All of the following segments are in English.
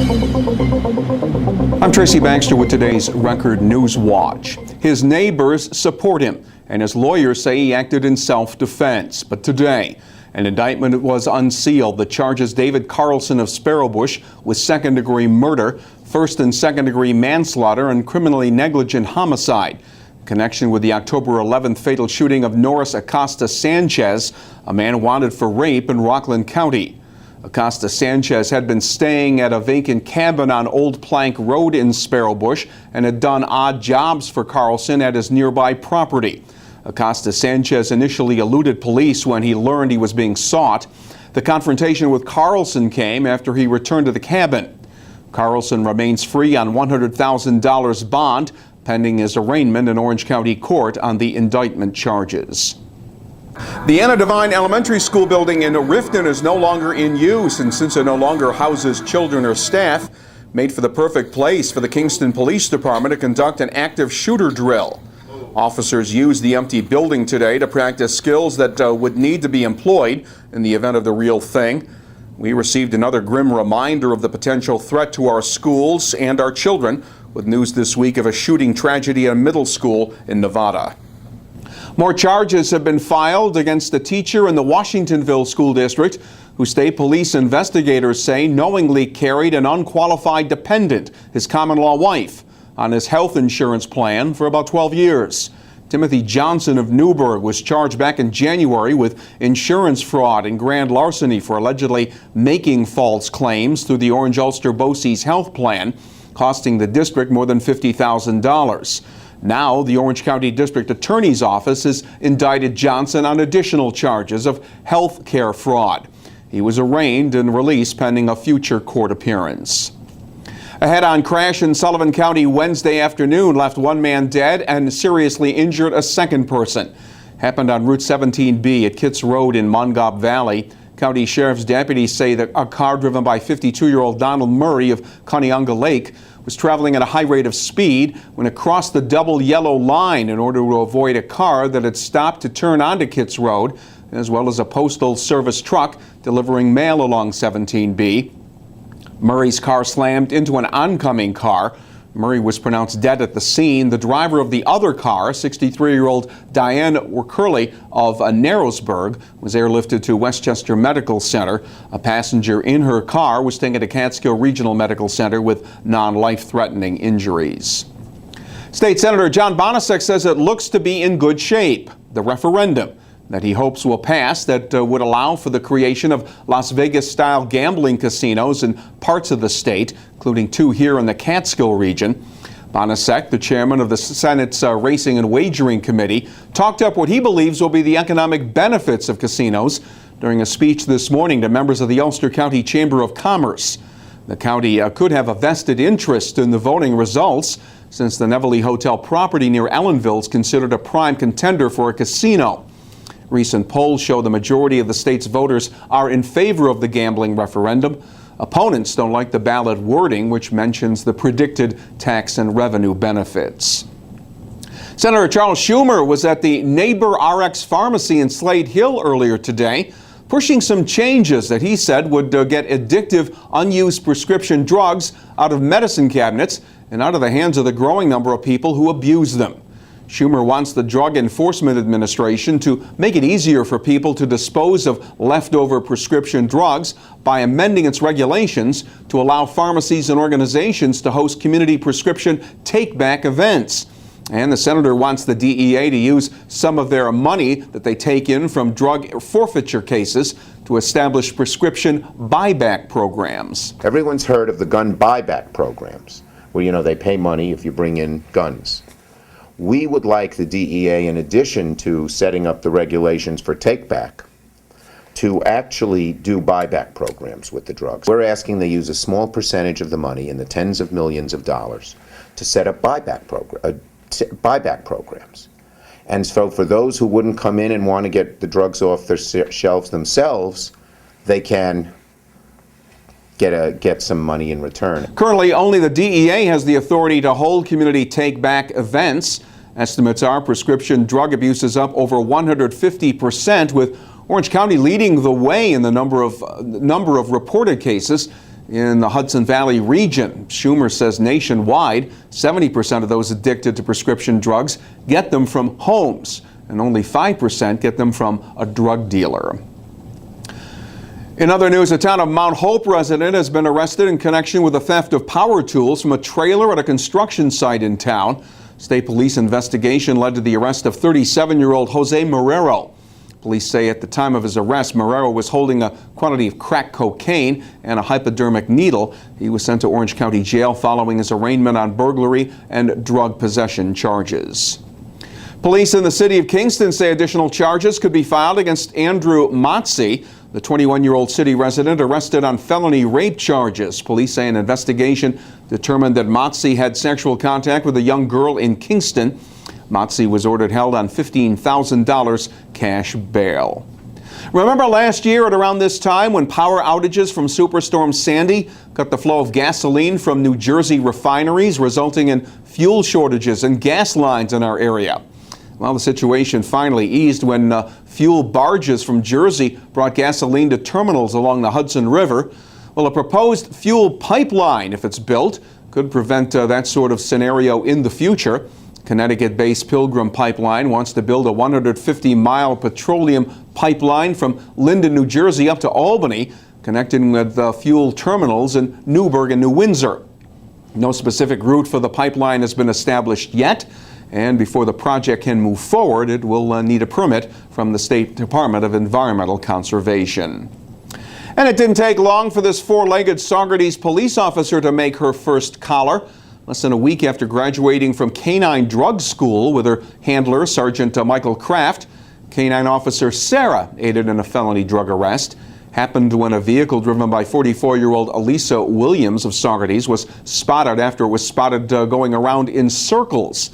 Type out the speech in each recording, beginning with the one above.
I'm Tracy Baxter with today's Record Newswatch. His neighbors support him, and his lawyers say he acted in self-defense. But today, an indictment was unsealed that charges David Carlson of Sparrowbush with second-degree murder, first and second-degree manslaughter, and criminally negligent homicide. In connection with the October 11th fatal shooting of Norris Acosta Sanchez, a man wanted for rape in Rockland County. Acosta Sanchez had been staying at a vacant cabin on Old Plank Road in Sparrowbush and had done odd jobs for Carlson at his nearby property. Acosta Sanchez initially eluded police when he learned he was being sought. The confrontation with Carlson came after he returned to the cabin. Carlson remains free on $100,000 bond, pending his arraignment in Orange County Court on the indictment charges. The Anna Devine Elementary School building in Rifton is no longer in use, and since it no longer houses children or staff, made for the perfect place for the Kingston Police Department to conduct an active shooter drill. Officers used the empty building today to practice skills that would need to be employed in the event of the real thing. We received another grim reminder of the potential threat to our schools and our children with news this week of a shooting tragedy at a middle school in Nevada. More charges have been filed against a teacher in the Washingtonville School District who state police investigators say knowingly carried an unqualified dependent, his common-law wife, on his health insurance plan for about 12 years. Timothy Johnson of Newburgh was charged back in January with insurance fraud and grand larceny for allegedly making false claims through the Orange Ulster BOCES health plan, costing the district more than $50,000. Now, the Orange County District Attorney's Office has indicted Johnson on additional charges of health care fraud. He was arraigned and released pending a future court appearance. A head-on crash in Sullivan County Wednesday afternoon left one man dead and seriously injured a second person. Happened on Route 17B at Kitts Road in Mongaup Valley. County Sheriff's deputies say that a car driven by 52-year-old Donald Murray of Cunningunga Lake was traveling at a high rate of speed when it crossed the double yellow line in order to avoid a car that had stopped to turn onto Kitts Road, as well as a postal service truck delivering mail along 17B. Murray's car slammed into an oncoming car. Murray was pronounced dead at the scene. The driver of the other car, 63-year-old Diane Curley of Narrowsburg, was airlifted to Westchester Medical Center. A passenger in her car was taken to Catskill Regional Medical Center with non-life-threatening injuries. State Senator John Bonasek says it looks to be in good shape. The referendum that he hopes will pass that would allow for the creation of Las Vegas-style gambling casinos in parts of the state, including 2 here in the Catskill region. Bonasek, the chairman of the Senate's Racing and Wagering Committee, talked up what he believes will be the economic benefits of casinos during a speech this morning to members of the Ulster County Chamber of Commerce. The county could have a vested interest in the voting results, since the Nevele Hotel property near Ellenville is considered a prime contender for a casino. Recent polls show the majority of the state's voters are in favor of the gambling referendum. Opponents don't like the ballot wording, which mentions the predicted tax and revenue benefits. Senator Charles Schumer was at the Neighbor RX Pharmacy in Slate Hill earlier today, pushing some changes that he said would get addictive, unused prescription drugs out of medicine cabinets and out of the hands of the growing number of people who abuse them. Schumer wants the Drug Enforcement Administration to make it easier for people to dispose of leftover prescription drugs by amending its regulations to allow pharmacies and organizations to host community prescription take-back events. And the senator wants the DEA to use some of their money that they take in from drug forfeiture cases to establish prescription buyback programs. Everyone's heard of the gun buyback programs, where, they pay money if you bring in guns. We would like the DEA, in addition to setting up the regulations for take-back, to actually do buyback programs with the drugs. We're asking they use a small percentage of the money, in the tens of millions of dollars, to set up buyback programs. And so for those who wouldn't come in and want to get the drugs off their shelves themselves, they can get some money in return. Currently, only the DEA has the authority to hold community take-back events. Estimates are prescription drug abuse is up over 150%, with Orange County leading the way in the number of reported cases. in the Hudson Valley region. Schumer says nationwide, 70% of those addicted to prescription drugs get them from homes, and only 5% get them from a drug dealer. In other news, a town of Mount Hope resident has been arrested in connection with the theft of power tools from a trailer at a construction site in town. State police investigation led to the arrest of 37-year-old Jose Marrero. Police say at the time of his arrest, Marrero was holding a quantity of crack cocaine and a hypodermic needle. He was sent to Orange County Jail following his arraignment on burglary and drug possession charges. Police in the city of Kingston say additional charges could be filed against Andrew Motze, the 21-year-old city resident arrested on felony rape charges. Police say an investigation determined that Motze had sexual contact with a young girl in Kingston. Motze was ordered held on $15,000 cash bail. Remember last year at around this time when power outages from Superstorm Sandy cut the flow of gasoline from New Jersey refineries, resulting in fuel shortages and gas lines in our area? Well, the situation finally eased when fuel barges from Jersey brought gasoline to terminals along the Hudson River. Well, a proposed fuel pipeline, if it's built, could prevent that sort of scenario in the future. Connecticut-based Pilgrim Pipeline wants to build a 150-mile petroleum pipeline from Linden, New Jersey up to Albany, connecting with fuel terminals in Newburgh and New Windsor. No specific route for the pipeline has been established yet, and before the project can move forward, it will need a permit from the State Department of Environmental Conservation. And it didn't take long for this four-legged Saugerties police officer to make her first collar. Less than a week after graduating from Canine Drug School with her handler, Sergeant Michael Kraft, Canine Officer Sarah aided in a felony drug arrest. Happened when a vehicle driven by 44-year-old Elisa Williams of Saugerties was spotted after it was spotted going around in circles.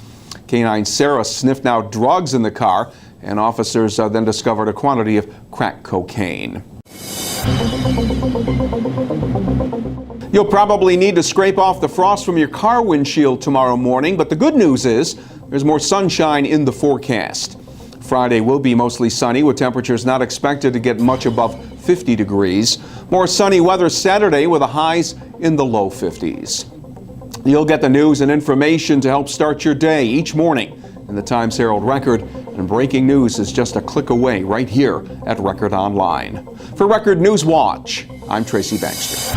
Canine Sarah sniffed out drugs in the car, and officers then discovered a quantity of crack cocaine. You'll probably need to scrape off the frost from your car windshield tomorrow morning, but the good news is there's more sunshine in the forecast. Friday will be mostly sunny with temperatures not expected to get much above 50 degrees. More sunny weather Saturday with the highs in the low 50s. You'll get the news and information to help start your day each morning in the Times-Herald Record, and breaking news is just a click away right here at Record Online. For Record Newswatch, I'm Tracy Baxter.